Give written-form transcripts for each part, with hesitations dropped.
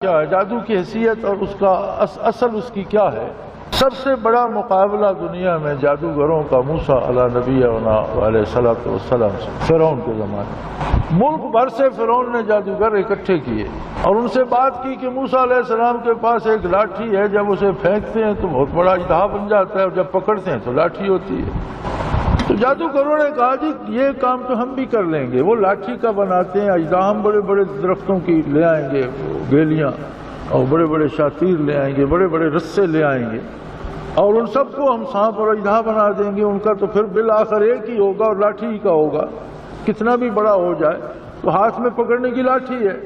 کیا ہے جادو کی حیثیت اور اس کا اصل اس کی کیا ہے؟ سب سے بڑا مقابلہ دنیا میں جادوگروں کا موسیٰ علیہ نبی علیہ السلام سے فرعون کے زمانے ملک بھر سے فرعون نے جادوگر اکٹھے کیے اور ان سے بات کی کہ موسیٰ علیہ السلام کے پاس ایک لاٹھی ہے، جب اسے پھینکتے ہیں تو بہت بڑا اژدہا بن جاتا ہے اور جب پکڑتے ہیں تو لاٹھی ہوتی ہے۔ تو جادوگروں نے کہا جی یہ کام تو ہم بھی کر لیں گے، وہ لاٹھی کا بناتے ہیں اژدہا، ہم بڑے بڑے درختوں کی لے آئیں گے گیلیاں اور بڑے بڑے شاطیر لے آئیں گے، بڑے بڑے رسے لے آئیں گے اور ان سب کو ہم سانپ اور اژدہا بنا دیں گے، ان کا تو پھر بالآخر ایک ہی ہوگا اور لاٹھی ہی کا ہوگا، کتنا بھی بڑا ہو جائے تو ہاتھ میں پکڑنے کی لاٹھی ہے۔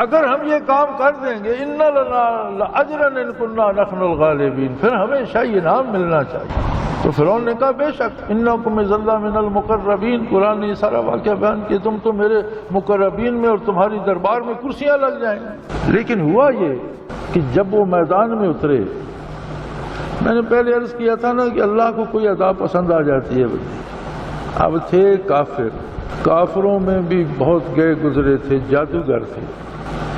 اگر ہم یہ کام کر دیں گے ان لنا لاجرا ان کنا نحن الغالبین، پھر ہمیشہ یہ انعام ملنا چاہیے۔ تو فرعون نے کہا بے شک انکم اذا من المقربین، قرآن نے یہ سارا واقعہ بیان کیا، تم تو میرے مقربین میں اور تمہاری دربار میں کرسیاں لگ جائیں گی۔ لیکن ہوا یہ کہ جب وہ میدان میں اترے، میں نے پہلے عرض کیا تھا نا کہ اللہ کو کوئی ادا پسند آ جاتی ہے۔ اب تھے کافر، کافروں میں بھی بہت گئے گزرے تھے، جادوگر تھے،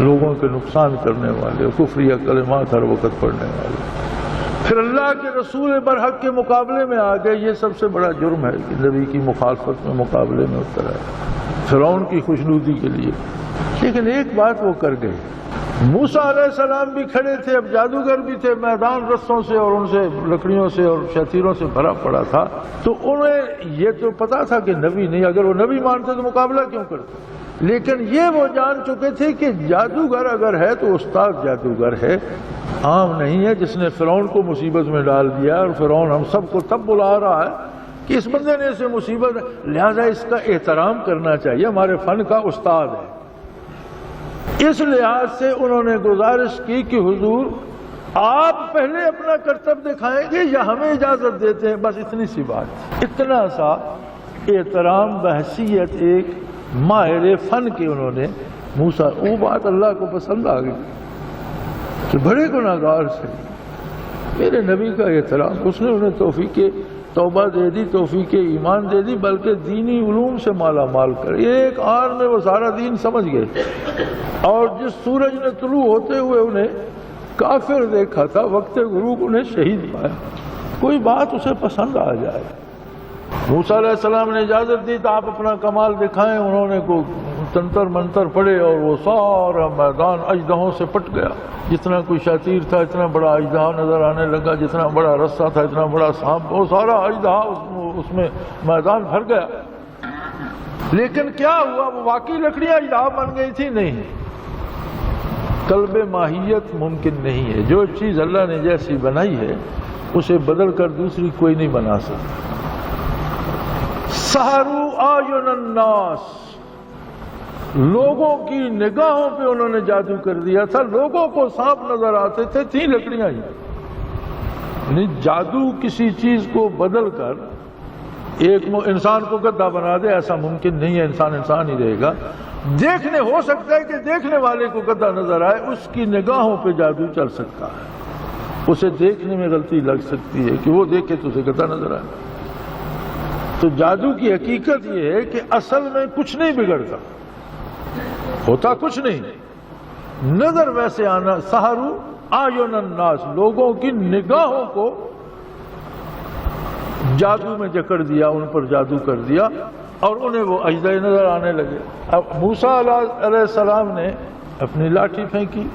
لوگوں کے نقصان کرنے والے، کفریہ کلمات ہر وقت پڑھنے والے، پھر اللہ کے رسول برحق کے مقابلے میں آ گئے۔ یہ سب سے بڑا جرم ہے کہ نبی کی مخالفت میں مقابلے میں اتر آئے فرعون کی خوشنودی کے لیے۔ لیکن ایک بات وہ کر گئے، موسیٰ علیہ السلام بھی کھڑے تھے، اب جادوگر بھی تھے، میدان رسوں سے اور ان سے لکڑیوں سے اور شتیروں سے بھرا پڑا تھا، تو انہیں یہ تو پتا تھا کہ نبی نہیں، اگر وہ نبی مانتے تو مقابلہ کیوں کرتے؟ لیکن یہ وہ جان چکے تھے کہ جادوگر اگر ہے تو استاد جادوگر ہے، عام نہیں ہے جس نے فرعون کو مصیبت میں ڈال دیا، اور فرعون ہم سب کو تب بلا رہا ہے کہ اس بندے نے اسے مصیبت، لہذا اس کا احترام کرنا چاہیے، ہمارے فن کا استاد ہے۔ اس لحاظ سے انہوں نے گزارش کی کہ حضور آپ پہلے اپنا کرتب دکھائیں گے یا ہمیں اجازت دیتے ہیں؟ بس اتنی سی بات، اتنا سا احترام بحیثیت ایک ماہر فن کے انہوں نے موسیٰ، وہ بات اللہ کو پسند آ گئی کہ بڑے گناہگار سے میرے نبی کا احترام، اس نے انہیں توفیق توبہ دے دی، توفیق ایمان دے دی، بلکہ دینی علوم سے مالا مال کر، ایک آن میں وہ سارا دین سمجھ گئے۔ اور جس سورج نے طلوع ہوتے ہوئے انہیں کافر دیکھا تھا، وقت غروب انہیں شہید پایا، کوئی بات اسے پسند آ جائے۔ موسیٰ علیہ السلام نے اجازت دی تو آپ اپنا کمال دکھائیں، انہوں نے کو تنتر منتر پڑے اور وہ سارا میدان اژدہوں سے پٹ گیا، جتنا کوئی شاطیر تھا اتنا بڑا اژدہا نظر آنے لگا، جتنا بڑا رسہ تھا اتنا بڑا سانپ، وہ سارا اژدہا اس میں میدان بھر گیا۔ لیکن کیا ہوا؟ وہ واقعی لکڑیاں اژدہا بن گئی تھی؟ نہیں، قلب ماہیت ممکن نہیں ہے، جو چیز اللہ نے جیسی بنائی ہے اسے بدل کر دوسری کوئی نہیں بنا سکتا۔ سحروا اعین الناس، لوگوں کی نگاہوں پہ انہوں نے جادو کر دیا تھا، لوگوں کو سانپ نظر آتے تھے، تھی لکڑیاں ہی۔ یعنی جادو کسی چیز کو بدل کر ایک انسان کو گدھا بنا دے، ایسا ممکن نہیں ہے، انسان انسان ہی رہے گا۔ دیکھنے ہو سکتا ہے کہ دیکھنے والے کو گدھا نظر آئے، اس کی نگاہوں پہ جادو چل سکتا ہے، اسے دیکھنے میں غلطی لگ سکتی ہے کہ وہ دیکھے تو اسے گدھا نظر آئے۔ تو جادو کی حقیقت یہ ہے کہ اصل میں کچھ نہیں بگڑتا، ہوتا کچھ نہیں، نظر ویسے آنا۔ سحروا اعین الناس، لوگوں کی نگاہوں کو جادو میں جکڑ دیا، ان پر جادو کر دیا اور انہیں وہ اژدہے نظر آنے لگے۔ اب موسیٰ علیہ السلام نے اپنی لاٹھی پھینکی،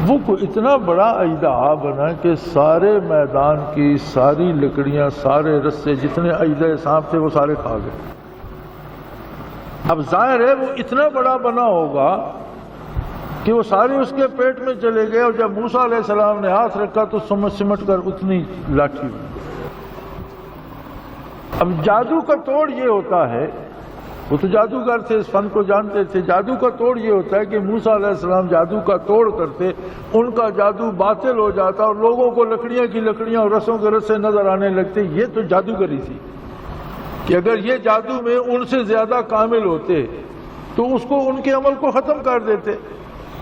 وہ کوئی اتنا بڑا اژدہا بنا کہ سارے میدان کی ساری لکڑیاں، سارے رسے، جتنے اژدہے سانپ تھے وہ سارے کھا گئے۔ اب ظاہر ہے وہ اتنا بڑا بنا ہوگا کہ وہ سارے اس کے پیٹ میں چلے گئے، اور جب موسیٰ علیہ السلام نے ہاتھ رکھا تو سمٹ کر اتنی لاٹھی بن گئی۔ اب جادو کا توڑ یہ ہوتا ہے، وہ تو جادوگر تھے، اس فن کو جانتے تھے، جادو کا توڑ یہ ہوتا ہے کہ موسیٰ علیہ السلام جادو کا توڑ کرتے، ان کا جادو باطل ہو جاتا اور لوگوں کو لکڑیاں کی لکڑیاں اور رسوں کے رسے نظر آنے لگتے۔ یہ تو جادوگری تھی کہ اگر یہ جادو میں ان سے زیادہ کامل ہوتے تو اس کو، ان کے عمل کو ختم کر دیتے۔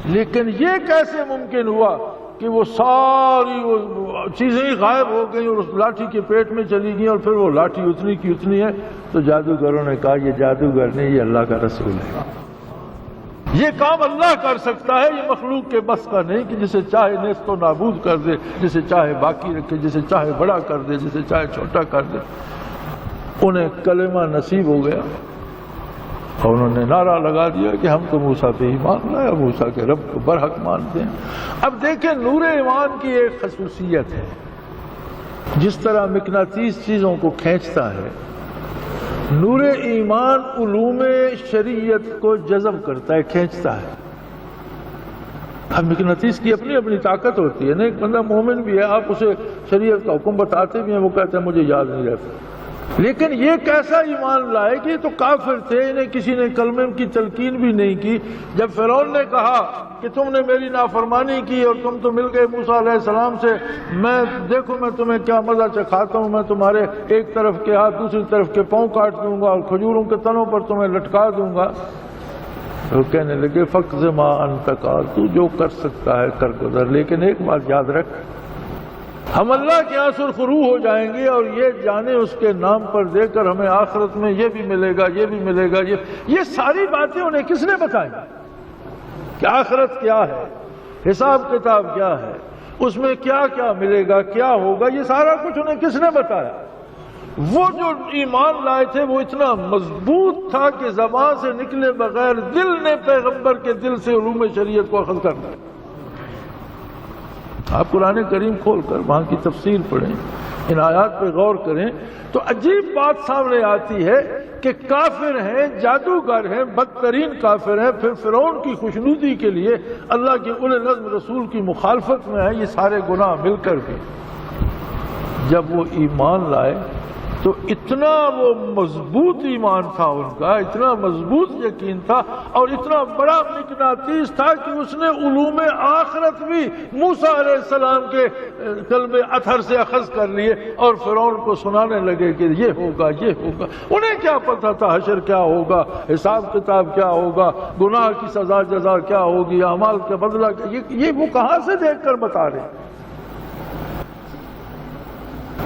لیکن یہ کیسے ممکن ہوا کہ وہ ساری وہ چیزیں غائب ہو گئیں اور اس لاٹھی کے پیٹ میں چلی گئیں، اور پھر وہ لاٹھی اتنی کی اتنی ہے؟ تو جادوگروں نے کہا یہ جادوگر نہیں، یہ اللہ کا رسول ہے۔ یہ کام اللہ کر سکتا ہے، یہ مخلوق کے بس کا نہیں کہ جسے چاہے نیست و نابود کر دے، جسے چاہے باقی رکھے، جسے چاہے بڑا کر دے، جسے چاہے چھوٹا کر دے۔ انہیں کلمہ نصیب ہو گیا اور انہوں نے نعرہ لگا دیا کہ ہم تو موسیٰ پہ ایمان لائے، موسیٰ کے رب کو برحق مانتے ہیں۔ اب دیکھیں نور ایمان کی ایک خصوصیت ہے، جس طرح مقناطیس چیزوں کو کھینچتا ہے، نور ایمان علوم شریعت کو جذب کرتا ہے، کھینچتا ہے۔ اب مقناطیس کی اپنی اپنی طاقت ہوتی ہے نا، ایک بندہ مومن بھی ہے، آپ اسے شریعت کا حکم بتاتے بھی ہیں، وہ کہتے ہیں مجھے یاد نہیں رہتا، لیکن یہ کیسا ایمان لائے کہ یہ تو کافر تھے، انہیں کسی نے کلمے کی تلقین بھی نہیں کی۔ جب فرعون نے کہا کہ تم نے میری نافرمانی کی اور تم تو مل گئے موسیٰ علیہ السلام سے، میں دیکھو میں تمہیں کیا مزہ چکھاتا ہوں، میں تمہارے ایک طرف کے ہاتھ دوسری طرف کے پاؤں کاٹ دوں گا اور کھجوروں کے تنوں پر تمہیں لٹکا دوں گا۔ وہ کہنے لگے فقض ما انت قال، تو جو کر سکتا ہے کر گزر، لیکن ایک بات یاد رکھ، ہم اللہ کے یہاں سرخرو ہو جائیں گے اور یہ جانے اس کے نام پر دے کر ہمیں آخرت میں یہ بھی ملے گا، یہ بھی ملے گا، یہ ساری باتیں انہیں کس نے بتائیں کہ آخرت کیا ہے، حساب کتاب کیا ہے، اس میں کیا کیا ملے گا، کیا ہوگا، یہ سارا کچھ انہیں کس نے بتایا؟ وہ جو ایمان لائے تھے وہ اتنا مضبوط تھا کہ زبان سے نکلے بغیر دل نے پیغمبر کے دل سے علوم شریعت کو اخذ کر دیا۔ آپ قرآن کریم کھول کر وہاں کی تفسیر پڑھیں، ان آیات پہ غور کریں تو عجیب بات سامنے آتی ہے کہ کافر ہیں، جادوگر ہیں، بدترین کافر ہیں، پھر فرعون کی خوشنودی کے لیے اللہ کے اولے العزم رسول کی مخالفت میں ہیں، یہ سارے گناہ مل کر بھی جب وہ ایمان لائے تو اتنا وہ مضبوط ایمان تھا ان کا، اتنا مضبوط یقین تھا اور اتنا بڑا مقناطیس تھا کہ اس نے علوم آخرت بھی موسیٰ علیہ السلام کے قلب اطہر سے اخذ کر لیے اور فرعون کو سنانے لگے کہ یہ ہوگا، یہ ہوگا۔ انہیں کیا پتہ تھا حشر کیا ہوگا، حساب کتاب کیا ہوگا، گناہ کی سزا جزا کیا ہوگی، اعمال کا بدلہ کیا، یہ وہ کہاں سے دیکھ کر بتا رہے ہیں؟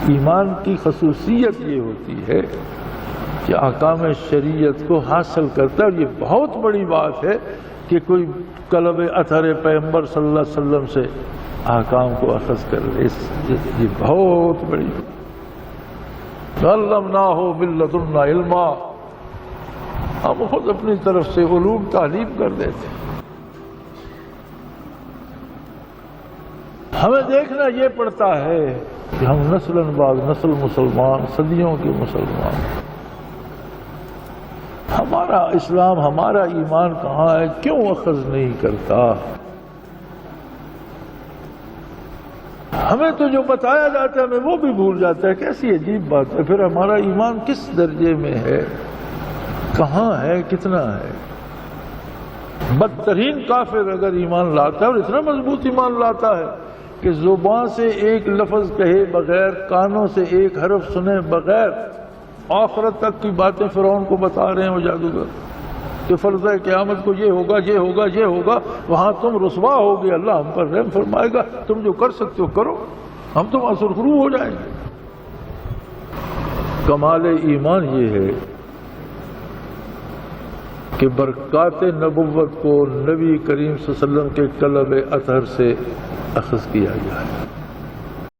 ایمان کی خصوصیت یہ ہوتی ہے کہ احکام شریعت کو حاصل کرتا ہے، اور یہ بہت بڑی بات ہے کہ کوئی قلب اطہر پیغمبر صلی اللہ علیہ وسلم سے احکام کو اخذ کر لے، یہ بہت بڑی بات۔ علمناہ من لدنا علما، ہم خود اپنی طرف سے علوم تعلیم کر دیتے۔ ہمیں دیکھنا یہ پڑتا ہے کہ ہم نسل بعد نسل مسلمان، صدیوں کے مسلمان، ہمارا اسلام، ہمارا ایمان کہاں ہے، کیوں اخذ نہیں کرتا؟ ہمیں تو جو بتایا جاتا ہے ہمیں وہ بھی بھول جاتا ہے، کیسی عجیب بات ہے۔ پھر ہمارا ایمان کس درجے میں ہے، کہاں ہے، کتنا ہے؟ بدترین کافر اگر ایمان لاتا ہے اور اتنا مضبوط ایمان لاتا ہے کہ زبان سے ایک لفظ کہے بغیر، کانوں سے ایک حرف سنے بغیر، آخرت تک کی باتیں فرعون کو بتا رہے ہیں وہ جادوگر کہ فرض قیامت کو یہ ہوگا، یہ ہوگا، یہ ہوگا، وہاں تم رسوا ہوگے، اللہ ہم پر رحم فرمائے گا، تم جو کر سکتے ہو کرو، ہم تو وہاں سرخرو ہو جائیں گے۔ کمال ایمان یہ ہے کہ برکات نبوت کو نبی کریم صلی اللہ علیہ وسلم کے قلب اطہر سے اخذ کیا جائے۔